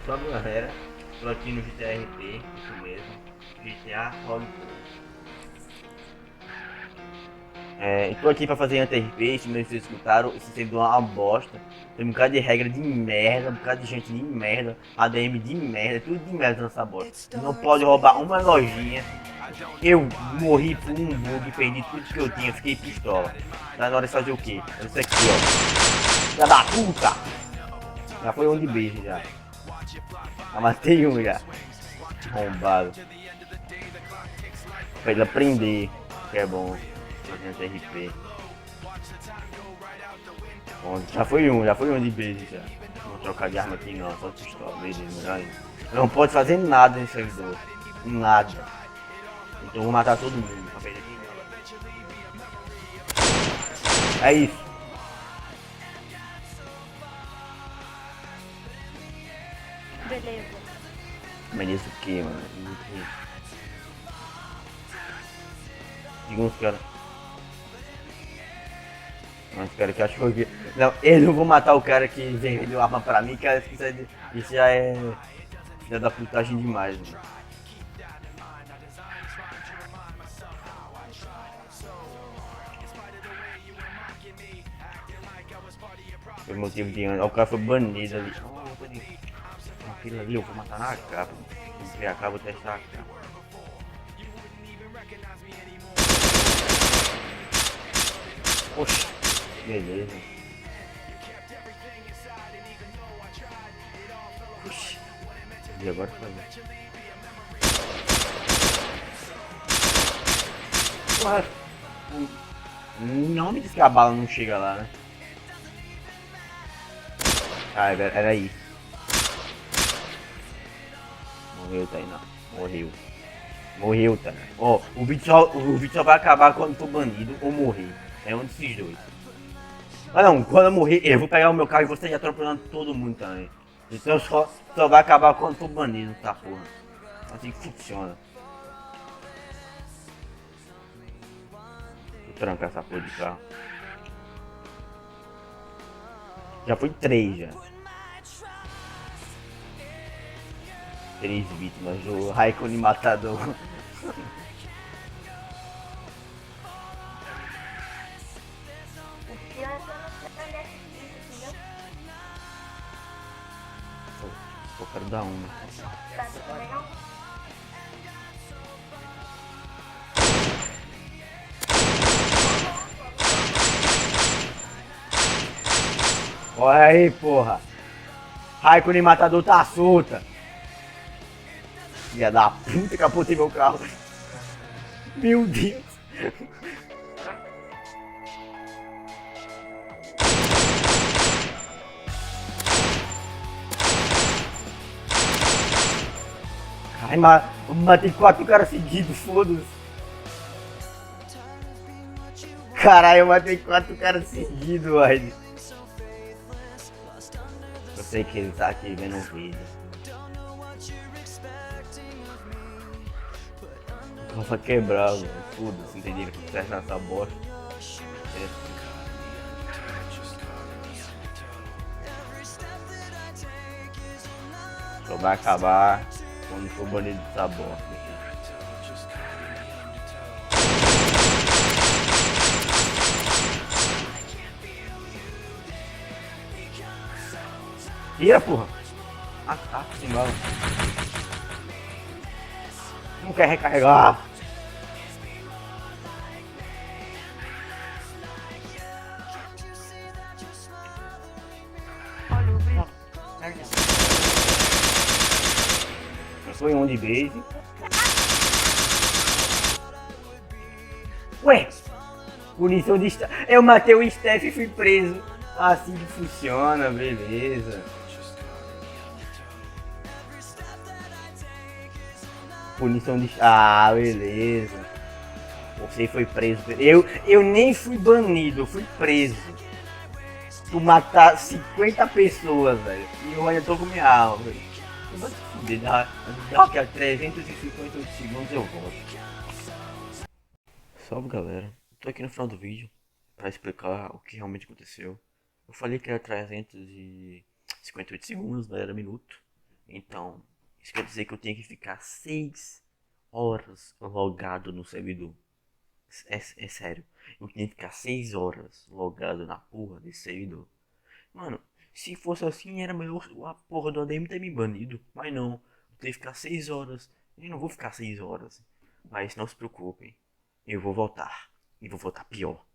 Salve galera, tô aqui no GTA RP, isso mesmo, GTA Roleplay. Tô aqui pra fazer anti-RP, se vocês escutaram, esse servidor é uma bosta. Tem um bocado de regra de merda, um bocado de gente de merda, ADM de merda, tudo de merda nessa bosta. Não pode roubar uma lojinha. Eu morri por um bug, perdi tudo que eu tinha, fiquei pistola. Tá na hora de fazer o quê? Isso aqui, ó. Filha da puta! Já foi um de beijo já. Já matei um já. Arrombado. Pra ele aprender, que é bom. Fazendo TRP. Bom, já foi um de base já. Não vou trocar de arma aqui não, só pistola, beleza, melhor ainda. Não pode fazer nada nesse servidor. Nada. Então eu vou matar todo mundo pra perder aqui. É isso. Beleza. Beleza o que, mano? Diga uns caras. Mas cara que achou que. Não, eu não vou matar o cara que vendeu arma pra mim, cara, isso já é. Já dá putagem demais, mano. Foi motivo de ano. O cara foi banido ali. Aquilo ali eu vou matar na capa. Vou criar a capa, vou testar a capa. Oxe, beleza. Oxi. E agora fazer? Ué, não me diz que a bala não chega lá, né? Ah, era isso. Morreu, Tainá. Morreu. Morreu, Tainá. Ó, o vídeo só vai acabar quando for banido ou morrer. É um desses dois. Ah não, quando eu morrer, eu vou pegar o meu carro e vou sair atropelando todo mundo também. Então só vai acabar quando for banido, tá porra. Assim que funciona. Vou trancar essa porra de carro. Já foi três já. Três vítimas do Raikkonen Matador. Só quero dar uma. Olha aí, porra. Raikkonen Matador tá solta. Filha da puta, capotei meu carro. Meu Deus. Ai, matei quatro caras seguidos, foda-se. Caralho, eu matei quatro caras seguidos, velho. Eu sei que ele tá aqui vendo um vídeo. O carro vai quebrar, velho. Foda-se, entendi que serve nessa bosta. Só vai acabar quando for banido dessa bosta. Tira, porra! Ah, tá, sem bala. Não quer recarregar. Olha o vídeo. Foi um de base. Ué! Punição de staff. Eu matei o staff e fui preso. Assim que funciona, beleza. Punição de. Ah, beleza. Você foi preso. Eu nem fui banido, eu fui preso. Tu matar 50 pessoas, velho. E eu ainda tô com minha alma, velho. Eu vou te fuder, daqui a 358 segundos eu volto. Salve galera, tô aqui no final do vídeo pra explicar o que realmente aconteceu. Eu falei que era 358 segundos, não era minuto. Então, isso quer dizer que eu tenho que ficar 6 horas logado no servidor. É sério. Eu tinha que ficar 6 horas logado na porra desse servidor. Mano, se fosse assim, era melhor a porra do ADM ter me banido. Mas não. Eu tenho que ficar 6 horas. Eu não vou ficar 6 horas. Mas não se preocupem. Eu vou voltar. E vou voltar pior.